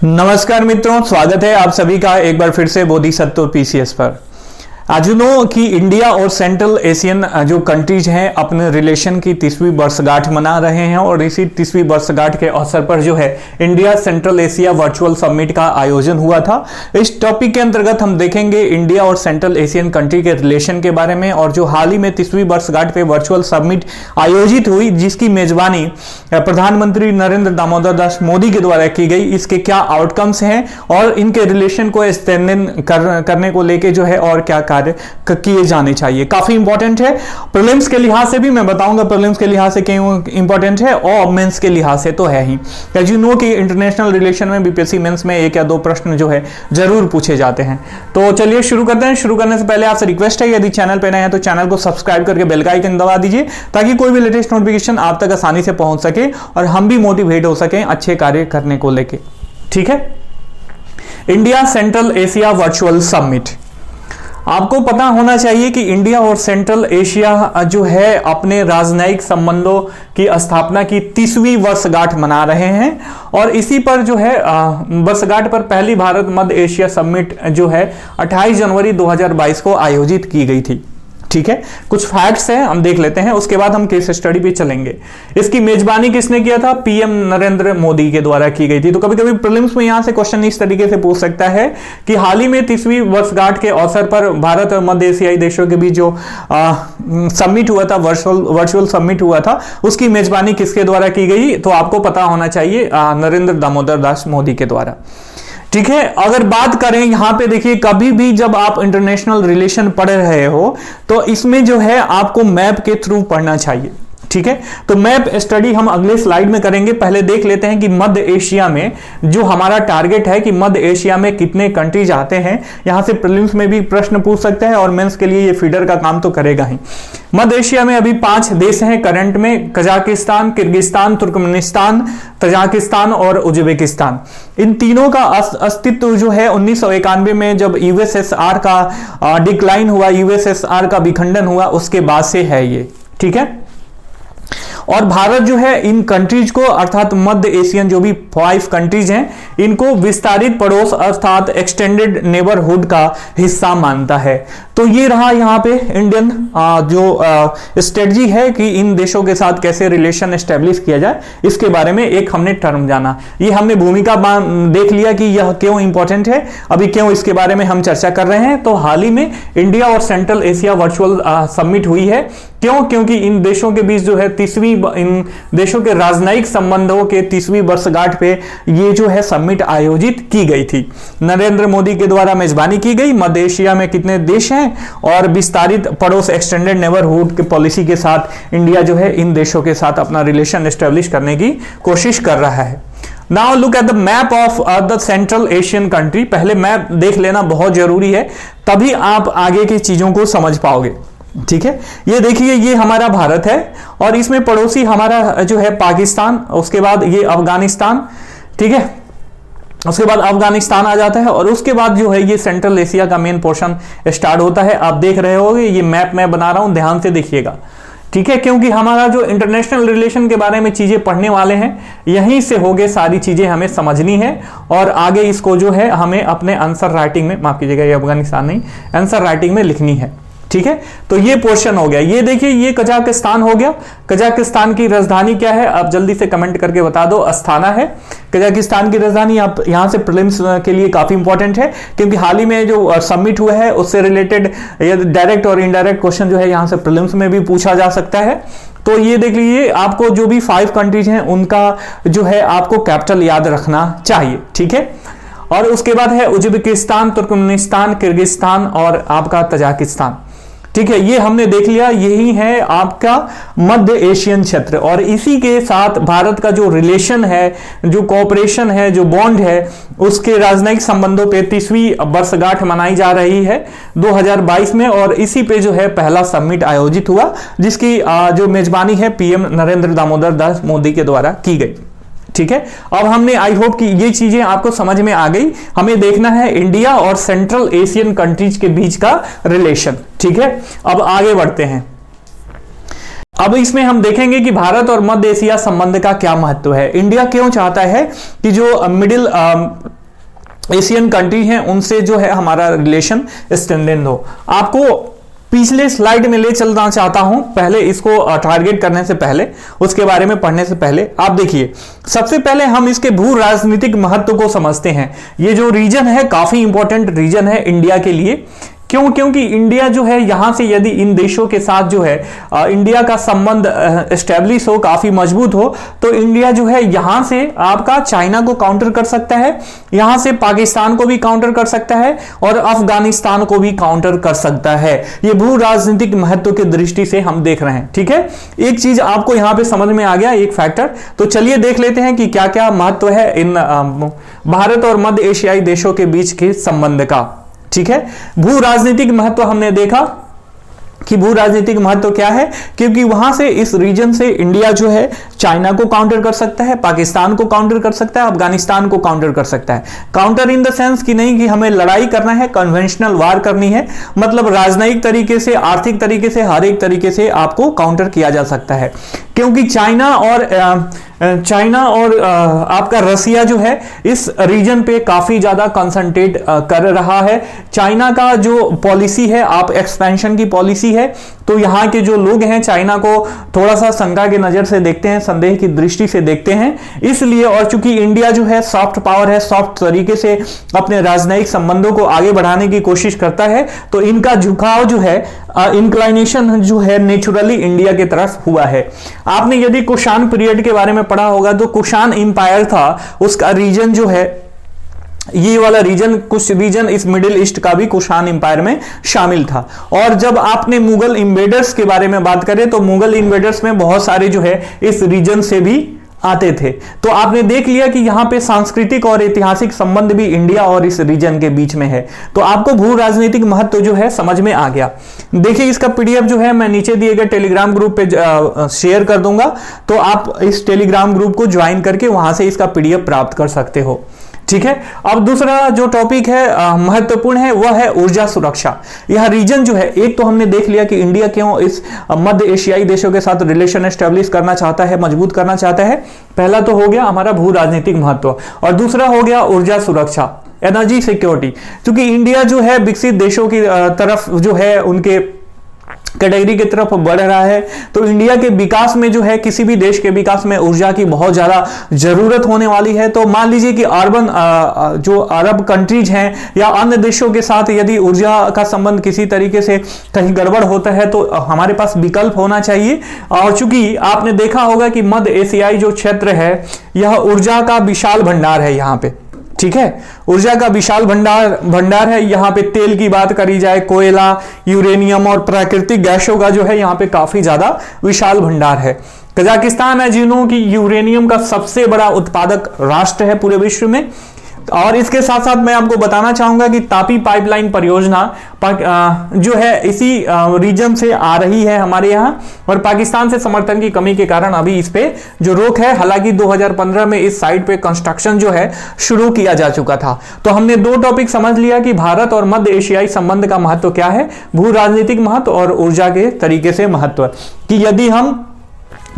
नमस्कार मित्रों, स्वागत है आप सभी का एक बार फिर से बोधिसत्व पीसीएस पर। आज नो कि इंडिया और सेंट्रल एशियन जो कंट्रीज हैं अपने रिलेशन की 30वीं वर्षगांठ मना रहे हैं और इसी 30वीं वर्षगांठ के अवसर पर जो है India central Asia virtual summit का आयोजन हुआ था। इस टॉपिक के अंतर्गत हम देखेंगे इंडिया और सेंट्रल एशियन कंट्री के रिलेशन के बारे में और जो हाल ही में 30वीं वर्षगांठ पे वर्चुअल समिट आयोजित हुई जिसकी मेजबानी प्रधानमंत्री नरेंद्र दामोदर दास मोदी के द्वारा की गई, इसके क्या आउटकम्स हैं और इनके रिलेशन को स्ट्रेंथन करने को लेके जो है और क्या किए जाने चाहिए। काफी इंपॉर्टेंट है। प्रीलिम्स के लिहाज से भी मैं बताऊंगा प्रीलिम्स के लिहाज से क्यों इंपॉर्टेंट है और मेंस के लिहाज से तो है ही। एज यू नो कि इंटरनेशनल रिलेशन में बीपीएससी मेंस में एक या दो प्रश्न जो है जरूर पूछे जाते हैं। तो चलिए शुरू करते हैं। शुरू करने से पहले आपसे रिक्वेस्ट है, यदि चैनल पे नए हैं तो चैनल को सब्सक्राइब करके बेल का आइकन दबा दीजिए ताकि कोई भी लेटेस्ट नोटिफिकेशन आप तक आसानी से पहुंच सके और हम भी मोटिवेट हो सके अच्छे कार्य करने को लेके। ठीक है। India central Asia virtual summit, आपको पता होना चाहिए कि इंडिया और सेंट्रल एशिया जो है अपने राजनयिक संबंधों की स्थापना की 30वीं वर्षगांठ मना रहे हैं और इसी पर जो है वर्षगांठ पर पहली भारत मध्य एशिया समिट जो है 28 जनवरी 2022 को आयोजित की गई थी। ठीक है, कुछ फैक्ट्स हैं हम देख लेते हैं, उसके बाद हम केस स्टडी पे चलेंगे। इसकी मेजबानी किसने किया था? पीएम नरेंद्र मोदी के द्वारा की गई थी। तो कभी कभी प्रीलिम्स में यहां से क्वेश्चन इस तरीके से पूछ सकता है कि हाल ही में 30वीं वर्षगांठ के अवसर पर भारत और मध्य एशियाई देशों के बीच जो समिट हुआ था, वर्चुअल समिट हुआ था, उसकी मेजबानी किसके द्वारा की गई? तो आपको पता होना चाहिए नरेंद्र दामोदर दास मोदी के द्वारा। ठीक है। अगर बात करें यहां पे देखिए, कभी भी जब आप इंटरनेशनल रिलेशन पढ़ रहे हो तो इसमें जो है आपको मैप के थ्रू पढ़ना चाहिए। ठीक है। तो मैप स्टडी हम अगले स्लाइड में करेंगे। पहले देख लेते हैं कि मध्य एशिया में जो हमारा टारगेट है कि मध्य एशिया में कितने कंट्रीज आते हैं। यहां से प्रीलिम्स में भी प्रश्न पूछ सकते हैं और मेंस के लिए ये फीडर का काम तो करेगा ही। मध्य एशिया में अभी 5 देश हैं करंट में, कजाकिस्तान, किर्गिस्तान, तुर्कमेनिस्तान, तजाकिस्तान और उज्बेकिस्तान। इन तीनों का अस्तित्व जो है 1991 में जब यूएसएसआर का डिक्लाइन हुआ, यूएसएसआर का विखंडन हुआ, उसके बाद से है ये। ठीक है। और भारत जो है इन कंट्रीज को अर्थात मध्य एशियन जो भी 5 कंट्रीज हैं इनको विस्तारित पड़ोस अर्थात एक्सटेंडेड नेबरहुड का हिस्सा मानता है। तो ये रहा यहाँ पे इंडियन जो स्ट्रेटजी है कि इन देशों के साथ कैसे रिलेशन एस्टेब्लिश किया जाए, इसके बारे में एक हमने टर्म जाना। ये हमने भूमिका देख लिया कि यह क्यों इंपॉर्टेंट है, अभी क्यों इसके बारे में हम चर्चा कर रहे हैं। तो हाल ही में इंडिया और सेंट्रल एशिया वर्चुअल समिट हुई है। क्यों? क्योंकि इन देशों के बीच जो है इन देशों के राजनयिक संबंधों के 30वीं वर्षगांठ पे ये जो है समिट आयोजित की गई थी। नरेंद्र मोदी के द्वारा मेजबानी की गई। मध्य एशिया में कितने देश हैं और विस्तारित पड़ोस एक्सटेंडेड नेबरहुड के पॉलिसी के साथ इंडिया जो है इन देशों के साथ अपना रिलेशन एस्टेब्लिश करने की कोशिश कर रहा है। Now look at the map of the central Asian country. पहले मैप देख लेना बहुत जरूरी है, तभी आप आगे की चीजों को समझ पाओगे। ठीक है। ये देखिए, ये हमारा भारत है और इसमें पड़ोसी हमारा जो है पाकिस्तान, उसके बाद ये अफगानिस्तान। ठीक है। उसके बाद अफगानिस्तान आ जाता है और उसके बाद जो है ये सेंट्रल एशिया का मेन पोर्शन स्टार्ट होता है। आप देख रहे होगे ये मैप मैं बना रहा हूं, ध्यान से देखिएगा। ठीक है। क्योंकि हमारा जो इंटरनेशनल रिलेशन के बारे में चीजें पढ़ने वाले हैं, यहीं से होगे सारी चीजें हमें समझनी है और आगे इसको जो है हमें अपने आंसर राइटिंग में, माफ कीजिएगा ये अफगानिस्तान नहीं, आंसर राइटिंग में लिखनी है। ठीक है। तो ये पोर्शन हो गया। ये देखिए, ये कजाकिस्तान हो गया। कजाकिस्तान की राजधानी क्या है? आप जल्दी से कमेंट करके बता दो। अस्थाना है कजाकिस्तान की राजधानी। आप यहां से प्रीलिम्स के लिए काफी इंपॉर्टेंट है क्योंकि हाल ही में जो समिट हुआ है उससे रिलेटेड डायरेक्ट और इनडायरेक्ट क्वेश्चन जो है यहां से प्रीलिम्स में भी पूछा जा सकता है। तो ये देख लीजिए, आपको जो भी 5 कंट्रीज हैं उनका जो है आपको कैपिटल याद रखना चाहिए। ठीक है। और उसके बाद है उज्बेकिस्तान, तुर्कमेनिस्तान, किर्गिस्तान और आपका तजाकिस्तान। ठीक है। ये हमने देख लिया, यही है आपका मध्य एशियन क्षेत्र और इसी के साथ भारत का जो रिलेशन है, जो कोऑपरेशन है, जो बॉन्ड है, उसके राजनयिक संबंधों पे 30वीं वर्षगांठ मनाई जा रही है 2022 में और इसी पे जो है पहला समिट आयोजित हुआ जिसकी जो मेजबानी है पीएम नरेंद्र दामोदर दास मोदी के द्वारा की गई। ठीक है। अब हमने आई होप कि ये चीजें आपको समझ में आ गई। हमें देखना है इंडिया और सेंट्रल एशियन कंट्रीज के बीच का रिलेशन। ठीक है। अब आगे बढ़ते हैं। अब इसमें हम देखेंगे कि भारत और मध्य एशिया संबंध का क्या महत्व है। इंडिया क्यों चाहता है कि जो मिडिल एशियन कंट्री हैं उनसे जो है हमारा रिलेशन स्ट्रेंथन हो। आपको पिछले स्लाइड में ले चलना चाहता हूं, पहले इसको टारगेट करने से पहले, उसके बारे में पढ़ने से पहले आप देखिए, सबसे पहले हम इसके भू राजनीतिक महत्व को समझते हैं। ये जो रीजन है काफी इंपॉर्टेंट रीजन है इंडिया के लिए। क्यों? क्योंकि इंडिया जो है यहां से यदि इन देशों के साथ जो है इंडिया का संबंध एस्टेब्लिश हो, काफी मजबूत हो, तो इंडिया जो है यहां से आपका चाइना को काउंटर कर सकता है, यहां से पाकिस्तान को भी काउंटर कर सकता है और अफगानिस्तान को भी काउंटर कर सकता है। ये भू राजनीतिक महत्व की दृष्टि से हम देख रहे हैं। ठीक है, एक चीज आपको यहां पे समझ में आ गया, एक फैक्टर। तो चलिए देख लेते हैं कि क्या क्या महत्व है इन भारत और मध्य एशियाई देशों के बीच के संबंध का। ठीक है, भू राजनीतिक महत्व हमने देखा कि भू राजनीतिक महत्व क्या है, क्योंकि वहां से इस रीजन से इंडिया जो है चाइना को काउंटर कर सकता है, पाकिस्तान को काउंटर कर सकता है, अफगानिस्तान को काउंटर कर सकता है। काउंटर इन द सेंस कि नहीं कि हमें लड़ाई करना है, कन्वेंशनल वार करनी है, मतलब राजनयिक तरीके से, आर्थिक तरीके से, हर एक तरीके से आपको काउंटर किया जा सकता है। क्योंकि चाइना और आपका रसिया जो है इस रीजन पे काफी ज्यादा कंसंट्रेट कर रहा है। चाइना का जो पॉलिसी है, आप एक्सपेंशन की पॉलिसी है, तो यहाँ के जो लोग हैं चाइना को थोड़ा सा शंका की नजर से देखते हैं, संदेह की दृष्टि से देखते हैं। इसलिए, और चूंकि इंडिया जो है सॉफ्ट पावर है, सॉफ्ट तरीके से अपने राजनयिक संबंधों को आगे बढ़ाने की कोशिश करता है, तो इनका झुकाव जो है, इंक्लाइनेशन जो है नेचुरली इंडिया की तरफ हुआ है। आपने यदि कुषाण पीरियड के बारे में पढ़ा होगा, तो कुषाण इंपायर था, उसका रीजन जो है, ये वाला रीजन, कुछ रीजन इस मिडिल ईस्ट का भी कुषाण इंपायर में शामिल था। और जब आपने मुगल इन्वेडर्स के बारे में बात करें, तो मुगल इन्वेडर्स में बहुत सारे जो है इस रीजन से भी आते थे। तो आपने देख लिया कि यहां पे सांस्कृतिक और ऐतिहासिक संबंध भी इंडिया और इस रीजन के बीच में है। तो आपको भू राजनीतिक महत्व जो है समझ में आ गया। देखिए, इसका पीडीएफ जो है मैं नीचे दिए गए टेलीग्राम ग्रुप पे शेयर कर दूंगा, तो आप इस टेलीग्राम ग्रुप को ज्वाइन करके वहां से इसका पीडीएफ प्राप्त कर सकते हो। ठीक है, अब दूसरा जो टॉपिक है महत्वपूर्ण है, वह है ऊर्जा सुरक्षा। यह रीजन जो है, एक तो हमने देख लिया कि इंडिया क्यों इस मध्य एशियाई देशों के साथ रिलेशन एस्टेब्लिश करना चाहता है, मजबूत करना चाहता है। पहला तो हो गया हमारा भू राजनीतिक महत्व, और दूसरा हो गया ऊर्जा सुरक्षा, एनर्जी सिक्योरिटी। क्योंकि इंडिया जो है विकसित देशों की तरफ जो है उनके कैटेगरी की तरफ बढ़ रहा है, तो इंडिया के विकास में जो है, किसी भी देश के विकास में ऊर्जा की बहुत ज्यादा जरूरत होने वाली है। तो मान लीजिए कि अर्बन जो अरब कंट्रीज हैं या अन्य देशों के साथ यदि ऊर्जा का संबंध किसी तरीके से कहीं गड़बड़ होता है, तो हमारे पास विकल्प होना चाहिए। और चूंकि आपने देखा होगा कि मध्य एशियाई जो क्षेत्र है, यह ऊर्जा का विशाल भंडार है यहाँ पे। ठीक है, ऊर्जा का विशाल भंडार है। यहाँ पे तेल की बात करी जाए, कोयला, यूरेनियम और प्राकृतिक गैसों का जो है यहाँ पे काफी ज्यादा विशाल भंडार है। कजाकिस्तान है जिन्हों की यूरेनियम का सबसे बड़ा उत्पादक राष्ट्र है पूरे विश्व में। और इसके साथ साथ मैं आपको बताना चाहूंगा कि तापी पाइपलाइन परियोजना जो है इसी रीजन से आ रही है हमारे यहाँ, और पाकिस्तान से समर्थन की कमी के कारण अभी इस पे जो रोक है। हालांकि 2015 में इस साइट पे कंस्ट्रक्शन जो है शुरू किया जा चुका था। तो हमने दो टॉपिक समझ लिया कि भारत और मध्य एशियाई संबंध का महत्व क्या है, भू राजनीतिक महत्व और ऊर्जा के तरीके से महत्व, कि यदि हम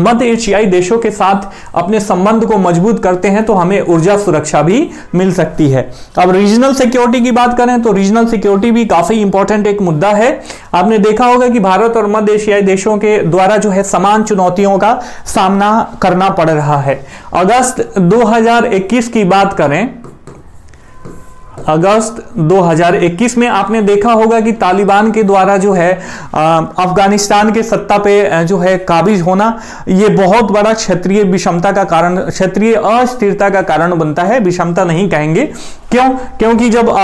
मध्य एशियाई देशों के साथ अपने संबंध को मजबूत करते हैं तो हमें ऊर्जा सुरक्षा भी मिल सकती है। अब रीजनल सिक्योरिटी की बात करें तो रीजनल सिक्योरिटी भी काफी इंपॉर्टेंट एक मुद्दा है। आपने देखा होगा कि भारत और मध्य एशियाई देशों के द्वारा जो है समान चुनौतियों का सामना करना पड़ रहा है। अगस्त 2021 की बात करें, अगस्त 2021 में आपने देखा होगा कि तालिबान के द्वारा जो है अफगानिस्तान के सत्ता पे जो है काबिज होना, ये बहुत बड़ा क्षेत्रीय विषमता का कारण, क्षेत्रीय अस्थिरता का कारण बनता है। विषमता नहीं कहेंगे, क्यों? क्योंकि जब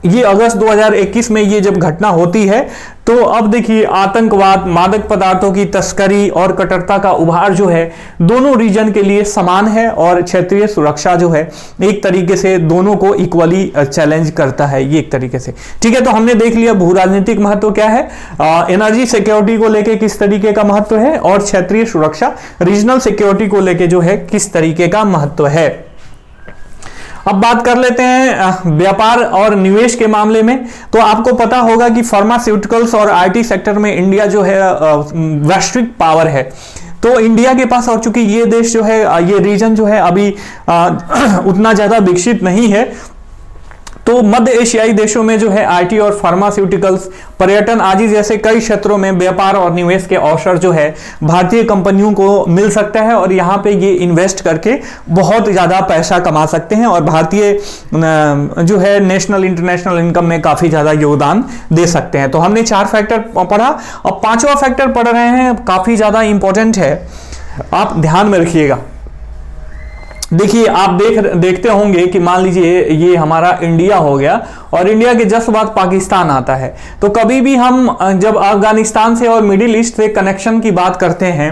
ये अगस्त 2021 में ये जब घटना होती है, तो अब देखिए आतंकवाद, मादक पदार्थों की तस्करी और कट्टरता का उभार जो है दोनों रीजन के लिए समान है, और क्षेत्रीय सुरक्षा जो है एक तरीके से दोनों को इक्वली चैलेंज करता है, ये एक तरीके से। ठीक है, तो हमने देख लिया भू राजनीतिक महत्व क्या है, एनर्जी सिक्योरिटी को लेके किस तरीके का महत्व है, और क्षेत्रीय सुरक्षा रीजनल सिक्योरिटी को लेके जो है किस तरीके का महत्व है। अब बात कर लेते हैं व्यापार और निवेश के मामले में। तो आपको पता होगा कि फार्मास्यूटिकल्स और आईटी सेक्टर में इंडिया जो है वैश्विक पावर है। तो इंडिया के पास, और चूंकि ये देश जो है, ये रीजन जो है अभी उतना ज्यादा विकसित नहीं है, तो मध्य एशियाई देशों में जो है आईटी और फार्मास्यूटिकल्स, पर्यटन आदि जैसे कई क्षेत्रों में व्यापार और निवेश के अवसर जो है भारतीय कंपनियों को मिल सकता है, और यहाँ पे ये इन्वेस्ट करके बहुत ज्यादा पैसा कमा सकते हैं और भारतीय जो है नेशनल इंटरनेशनल इनकम में काफी ज्यादा योगदान दे सकते हैं। तो हमने 4 फैक्टर पढ़ा, और 5वां फैक्टर पढ़ रहे हैं, काफी ज्यादा इंपॉर्टेंट है, आप ध्यान में रखिएगा। देखिए, आप देखते होंगे कि मान लीजिए ये हमारा इंडिया हो गया, और इंडिया के जस्ट बाद पाकिस्तान आता है। तो कभी भी हम जब अफगानिस्तान से और मिडिल ईस्ट से कनेक्शन की बात करते हैं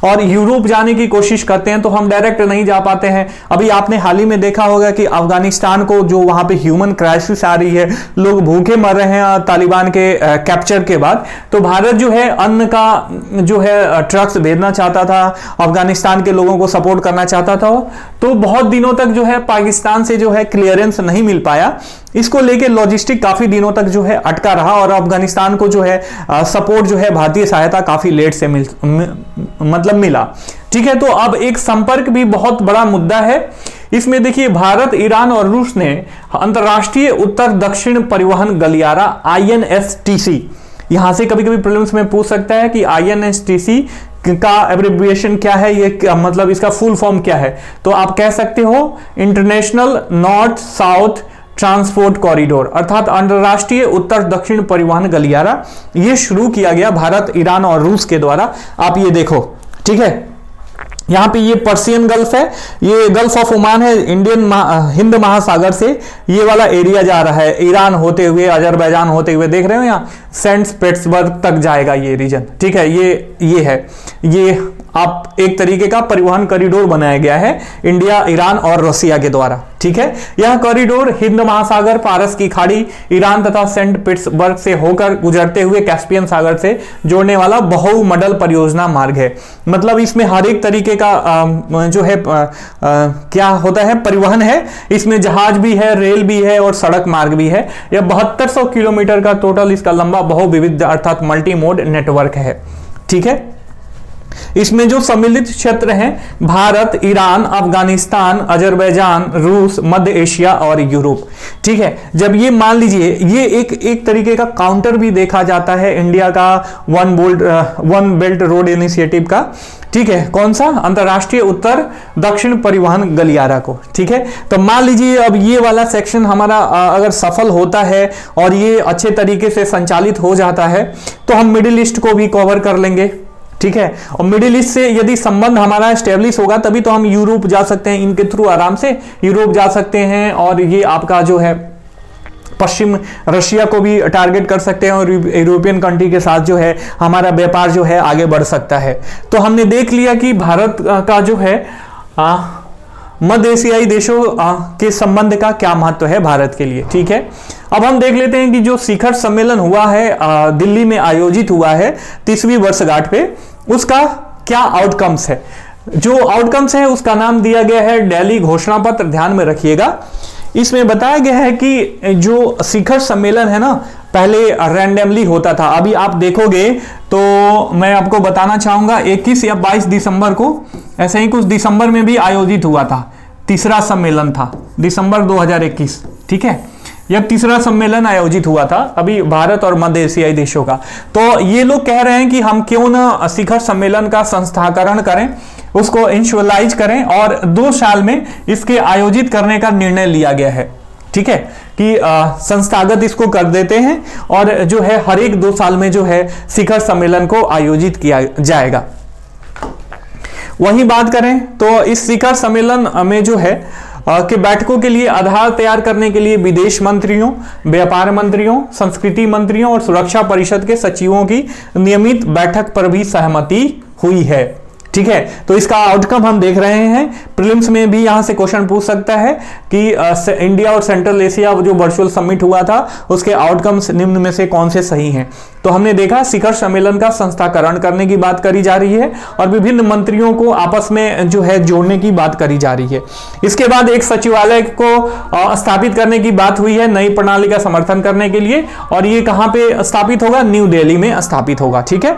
और यूरोप जाने की कोशिश करते हैं, तो हम डायरेक्ट नहीं जा पाते हैं। अभी आपने हाल ही में देखा होगा कि अफगानिस्तान को जो वहां पे ह्यूमन क्राइसिस आ रही है, लोग भूखे मर रहे हैं तालिबान के कैप्चर के बाद, तो भारत जो है अन्न का जो है ट्रक्स भेजना चाहता था, अफगानिस्तान के लोगों को सपोर्ट करना चाहता था। तो बहुत दिनों तक जो है पाकिस्तान से जो है क्लियरेंस नहीं मिल पाया। इसको लेके लॉजिस्टिक काफी दिनों तक जो है अटका रहा, और अफगानिस्तान को जो है सपोर्ट जो है भारतीय सहायता काफी लेट से मतलब मिला। ठीक है, तो अब एक संपर्क भी बहुत बड़ा मुद्दा है। इसमें देखिए, भारत, ईरान और रूस ने अंतरराष्ट्रीय उत्तर दक्षिण परिवहन गलियारा INSTC, यहां से कभी कभी प्रीलिम्स में पूछ सकता है कि INSTC का एब्रिविएशन क्या है, ये मतलब इसका फुल फॉर्म क्या है। तो आप कह सकते हो international north south transport corridor, अर्थात अंतरराष्ट्रीय उत्तर दक्षिण परिवहन गलियारा। ये शुरू किया गया भारत, ईरान और रूस के द्वारा। आप ये देखो, ठीक है, यहाँ पे ये पर्सियन गल्फ है, ये गल्फ ऑफ ओमान है, हिंद महासागर से ये वाला एरिया जा रहा है, ईरान होते हुए, अजरबैजान होते हुए, देख रहे हो यहाँ सेंट पीटर्सबर्ग तक जाएगा ये रीजन। ठीक है, ये है, ये आप एक तरीके का परिवहन कॉरिडोर बनाया गया है इंडिया, ईरान और रसिया के द्वारा। ठीक है, यह कॉरिडोर हिंद महासागर, पारस की खाड़ी, ईरान तथा सेंट पीटर्सबर्ग से होकर गुजरते हुए कैस्पियन सागर से जोड़ने वाला बहुमंडल परियोजना मार्ग है। मतलब इसमें हर एक तरीके का जो है क्या होता है, परिवहन है। इसमें जहाज भी है, रेल भी है और सड़क मार्ग भी है। यह 7200 किलोमीटर का टोटल इसका लंबा बहुविविध अर्थात मल्टी मोड नेटवर्क है। ठीक है, इसमें जो सम्मिलित क्षेत्र हैं भारत, ईरान, अफगानिस्तान, अजरबैजान, रूस, मध्य एशिया और यूरोप। ठीक है, जब ये मान लीजिए, ये एक तरीके का काउंटर भी देखा जाता है इंडिया का वन बेल्ट रोड इनिशिएटिव का। ठीक है, कौन सा, अंतरराष्ट्रीय उत्तर दक्षिण परिवहन गलियारा को। ठीक है, तो मान लीजिए अब ये वाला सेक्शन हमारा अगर सफल होता है और ये अच्छे तरीके से संचालित हो जाता है, तो हम मिडिल ईस्ट को भी कवर कर लेंगे। ठीक है, और मिडिल ईस्ट से यदि संबंध हमारा एस्टेब्लिश होगा, तभी तो हम यूरोप जा सकते हैं, इनके थ्रू आराम से यूरोप जा सकते हैं, और ये आपका जो है पश्चिम रशिया को भी टारगेट कर सकते हैं, और यूरोपियन कंट्री के साथ जो है हमारा व्यापार जो है आगे बढ़ सकता है। तो हमने देख लिया कि भारत का जो है मध्य एशियाई देशों के संबंध का क्या महत्व है भारत के लिए। ठीक है, अब हम देख लेते हैं कि जो शिखर सम्मेलन हुआ है, दिल्ली में आयोजित हुआ है 30वीं वर्षगांठ पे, उसका क्या आउटकम्स है। जो आउटकम्स है उसका नाम दिया गया है दिल्ली घोषणा पत्र। ध्यान में रखिएगा, इसमें बताया गया है कि जो शिखर सम्मेलन है ना, पहले रैंडमली होता था। अभी आप देखोगे तो मैं आपको बताना चाहूंगा 21 या 22 दिसंबर को, ऐसे ही कुछ दिसंबर में भी आयोजित हुआ था, तीसरा सम्मेलन था, दिसंबर 2021। ठीक है, यह तीसरा सम्मेलन आयोजित हुआ था अभी भारत और मध्य एशियाई देशों का। तो ये लोग कह रहे हैं कि हम क्यों ना शिखर सम्मेलन का संस्थाकरण करें, उसको इंश्योलाइज करें, और 2 साल में इसके आयोजित करने का निर्णय लिया गया है। ठीक है, कि संस्थागत इसको कर देते हैं, और जो है हर एक 2 साल में जो है शिखर सम्मेलन को आयोजित किया जाएगा। वहीं बात करें तो इस शिखर सम्मेलन में जो है के बैठकों के लिए आधार तैयार करने के लिए विदेश मंत्रियों, व्यापार मंत्रियों, संस्कृति मंत्रियों और सुरक्षा परिषद के सचिवों की नियमित बैठक पर भी सहमति हुई है। ठीक है, तो इसका आउटकम हम देख रहे हैं। प्रीलिम्स में भी यहां से क्वेश्चन पूछ सकता है कि इंडिया और सेंट्रल एशिया जो वर्चुअल समिट हुआ था उसके आउटकम्स निम्न में से कौन से सही हैं। तो हमने देखा शिखर सम्मेलन का संस्थाकरण करने की बात करी जा रही है और विभिन्न मंत्रियों को आपस में जो है जोड़ने की बात करी जा रही है। इसके बाद एक सचिवालय को स्थापित करने की बात हुई है नई प्रणाली का समर्थन करने के लिए, और ये कहां पे स्थापित होगा, न्यू दिल्ली में स्थापित होगा। ठीक है,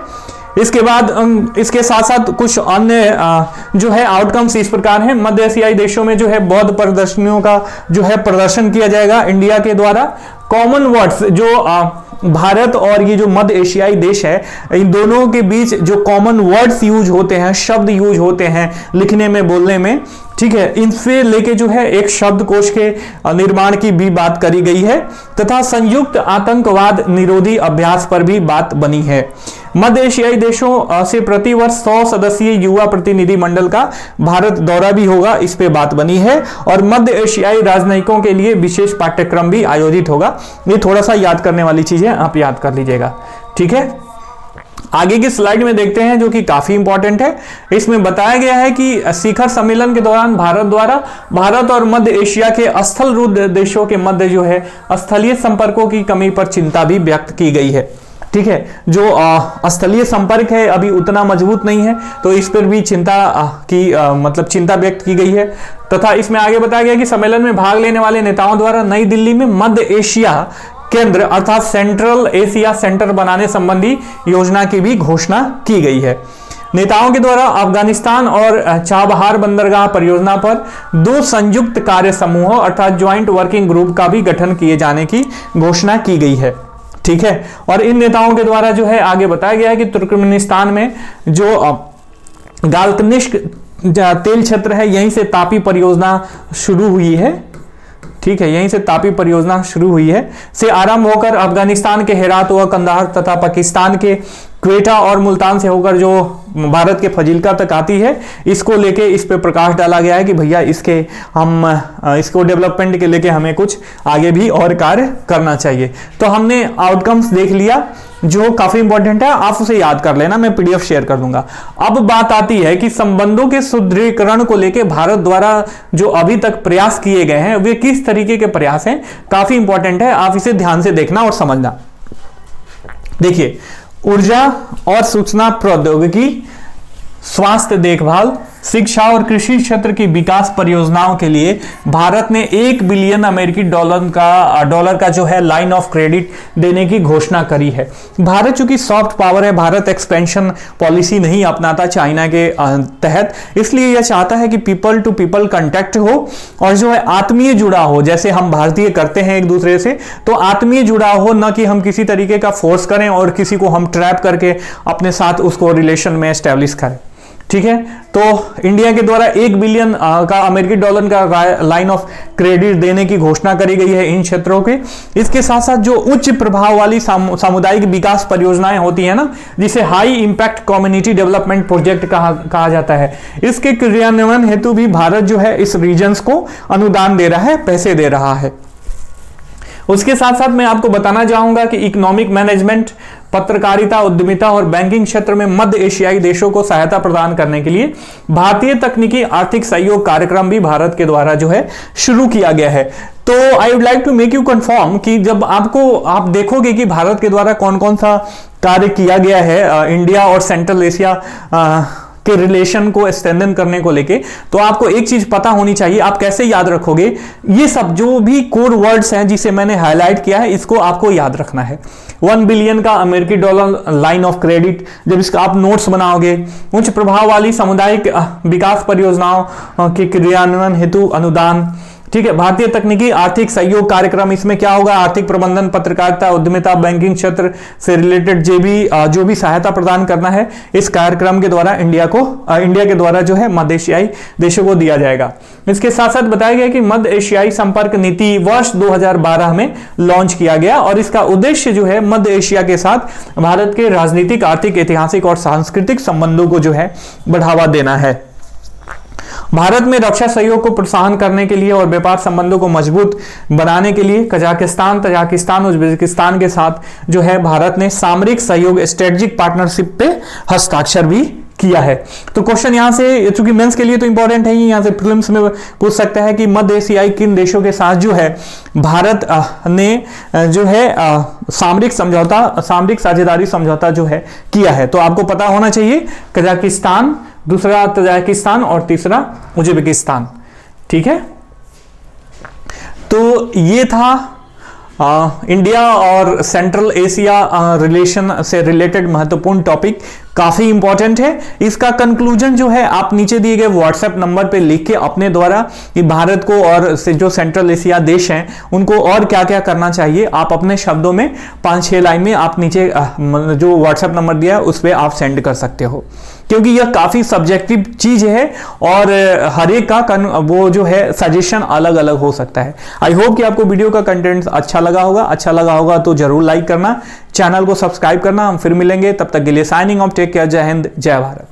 इसके बाद इसके साथ साथ कुछ अन्य जो है आउटकम्स इस प्रकार हैं। मध्य एशियाई देशों में जो है बौद्ध प्रदर्शनियों का जो है प्रदर्शन किया जाएगा इंडिया के द्वारा। कॉमन वर्ड्स जो भारत और ये जो मध्य एशियाई देश है, इन दोनों के बीच जो कॉमन वर्ड्स यूज होते हैं, शब्द यूज होते हैं लिखने में, बोलने में, ठीक है, इनसे लेके जो है एक शब्दकोश के निर्माण की भी बात करी गई है तथा संयुक्त आतंकवाद निरोधी अभ्यास पर भी बात बनी है। मध्य एशियाई देशों से प्रतिवर्ष 100 सदस्यीय युवा प्रतिनिधि मंडल का भारत दौरा भी होगा, इस पे बात बनी है। और मध्य एशियाई राजनयिकों के लिए विशेष पाठ्यक्रम भी आयोजित होगा। ये थोड़ा सा याद करने वाली चीजें आप याद कर लीजिएगा। ठीक है, आगे की स्लाइड में देखते हैं जो कि काफी इंपॉर्टेंट है। इसमें बताया गया है कि शिखर सम्मेलन के दौरान भारत द्वारा भारत और मध्य एशिया के स्थल रूढ़ देशों के मध्य जो है स्थलीय संपर्कों की कमी पर चिंता भी व्यक्त की गई है। ठीक है, जो स्थलीय संपर्क है अभी उतना मजबूत नहीं है, तो इस पर भी चिंता मतलब चिंता व्यक्त की गई है। तथा इसमें आगे बताया गया कि सम्मेलन में भाग लेने वाले नेताओं द्वारा नई दिल्ली में मध्य एशिया केंद्र अर्थात सेंट्रल एशिया सेंटर बनाने संबंधी योजना की भी घोषणा की गई है। नेताओं के द्वारा अफगानिस्तान और चाबहार बंदरगाह परियोजना पर 2 संयुक्त कार्य समूहों अर्थात ज्वाइंट वर्किंग ग्रुप का भी गठन किए जाने की घोषणा की गई है। ठीक है, और इन नेताओं के द्वारा जो है आगे बताया गया है कि तुर्कमेनिस्तान में जो गाल्तनिश्क तेल क्षेत्र है, यहीं से तापी परियोजना शुरू हुई है। ठीक है, यहीं से तापी परियोजना शुरू हुई है, से आरंभ होकर अफगानिस्तान के हेरात व कंदाहार तथा पाकिस्तान के क्वेटा और मुल्तान से होकर जो भारत के फजीलका तक आती है, इसको लेके इस पे प्रकाश डाला गया है कि भैया इसको डेवलपमेंट के लेके हमें कुछ आगे भी और कार्य करना चाहिए। तो हमने आउटकम्स देख लिया जो काफी इंपॉर्टेंट है, आप उसे याद कर लेना, मैं पीडीएफ शेयर कर दूंगा। अब बात आती है कि संबंधों के सुदृढ़ीकरण को लेके भारत द्वारा जो अभी तक प्रयास किए गए हैं वे किस तरीके के प्रयास हैं, काफी इंपॉर्टेंट है, आप इसे ध्यान से देखना और समझना। देखिए, ऊर्जा और सूचना प्रौद्योगिकी, स्वास्थ्य देखभाल, शिक्षा और कृषि क्षेत्र की विकास परियोजनाओं के लिए भारत ने 1 बिलियन अमेरिकी डॉलर का जो है लाइन ऑफ क्रेडिट देने की घोषणा करी है। भारत चूंकि सॉफ्ट पावर है, भारत एक्सपेंशन पॉलिसी नहीं अपनाता चाइना के तहत, इसलिए यह चाहता है कि पीपल टू पीपल कांटेक्ट हो और जो है आत्मीय जुड़ा हो, जैसे हम भारतीय करते हैं एक दूसरे से, तो आत्मीय जुड़ा हो, न कि हम किसी तरीके का फोर्स करें और किसी को हम ट्रैप करके अपने साथ उसको रिलेशन में एस्टेब्लिश करें। ठीक है, तो इंडिया के द्वारा 1 बिलियन का अमेरिकी डॉलर का लाइन ऑफ क्रेडिट देने की घोषणा करी गई है इन क्षेत्रों के। इसके साथ साथ जो उच्च प्रभाव वाली सामुदायिक विकास परियोजनाएं होती है ना, जिसे high impact community development project कहा जाता है, इसके क्रियान्वयन हेतु भी भारत जो है इस रीजन्स को अनुदान दे रहा है, पैसे दे रहा है। उसके साथ साथ मैं आपको बताना चाहूंगा कि इकोनॉमिक मैनेजमेंट, पत्रकारिता, उद्यमिता और बैंकिंग क्षेत्र में मध्य एशियाई देशों को सहायता प्रदान करने के लिए भारतीय तकनीकी आर्थिक सहयोग कार्यक्रम भी भारत के द्वारा जो है शुरू किया गया है। तो I would like to make you confirm कि जब आप देखोगे कि भारत के द्वारा कौन कौन सा कार्य किया गया है इंडिया और सेंट्रल एशिया के रिलेशन को स्ट्रेंथन करने को लेके, तो आपको एक चीज पता होनी चाहिए। आप कैसे याद रखोगे, ये सब जो भी कोर वर्ड्स हैं जिसे मैंने हाईलाइट किया है, इसको आपको याद रखना है। 1 बिलियन का अमेरिकी डॉलर लाइन ऑफ क्रेडिट, जब इसका आप नोट्स बनाओगे, उच्च प्रभाव वाली सामुदायिक विकास परियोजनाओं के क्रियान्वयन हेतु अनुदान, ठीक है, भारतीय तकनीकी आर्थिक सहयोग कार्यक्रम, इसमें क्या होगा, आर्थिक प्रबंधन, पत्रकारिता, उद्यमिता, बैंकिंग क्षेत्र से रिलेटेड जो भी सहायता प्रदान करना है, इस कार्यक्रम के द्वारा इंडिया के द्वारा जो है मध्य एशियाई देशों को दिया जाएगा। इसके साथ साथ बताया गया कि मध्य एशियाई संपर्क नीति वर्ष 2012 में लॉन्च किया गया और इसका उद्देश्य जो है मध्य एशिया के साथ भारत के राजनीतिक, आर्थिक, ऐतिहासिक और सांस्कृतिक संबंधों को जो है बढ़ावा देना है। भारत में रक्षा सहयोग को प्रोत्साहन करने के लिए और व्यापार संबंधों को मजबूत बनाने के लिए कजाकिस्तान, तजाकिस्तान, उज्बेकिस्तान के साथ जो है भारत ने सामरिक सहयोग स्ट्रेटेजिक पार्टनरशिप पे हस्ताक्षर भी किया है। तो क्वेश्चन यहां से, चूंकि मेंस के लिए तो इंपॉर्टेंट है ही, यहां से प्रीलिम्स में पूछ सकता है कि मध्य एशियाई किन देशों के साथ जो है भारत ने जो है सामरिक साझेदारी समझौता जो है किया है। तो आपको पता होना चाहिए, कजाकिस्तान, दूसरा तजाकिस्तान और तीसरा उज्बेकिस्तान। ठीक है, तो ये था इंडिया और सेंट्रल एशिया रिलेशन से रिलेटेड महत्वपूर्ण टॉपिक, काफी इंपॉर्टेंट है। इसका कंक्लूजन जो है आप नीचे दिए गए व्हाट्सएप नंबर पे लिख के अपने द्वारा कि भारत को और से जो सेंट्रल एशिया देश हैं उनको और क्या क्या करना चाहिए, आप अपने शब्दों में 5-6 लाइन में आप नीचे जो व्हाट्सएप नंबर दिया है उस पर आप सेंड कर सकते हो, क्योंकि यह काफी सब्जेक्टिव चीज है और हर एक का वो जो है सजेशन अलग अलग हो सकता है। आई होप कि आपको वीडियो का कंटेंट अच्छा लगा होगा तो जरूर लाइक करना, चैनल को सब्सक्राइब करना। हम फिर मिलेंगे, तब तक के लिए साइनिंग ऑफ, टेक केयर, जय हिंद, जय भारत।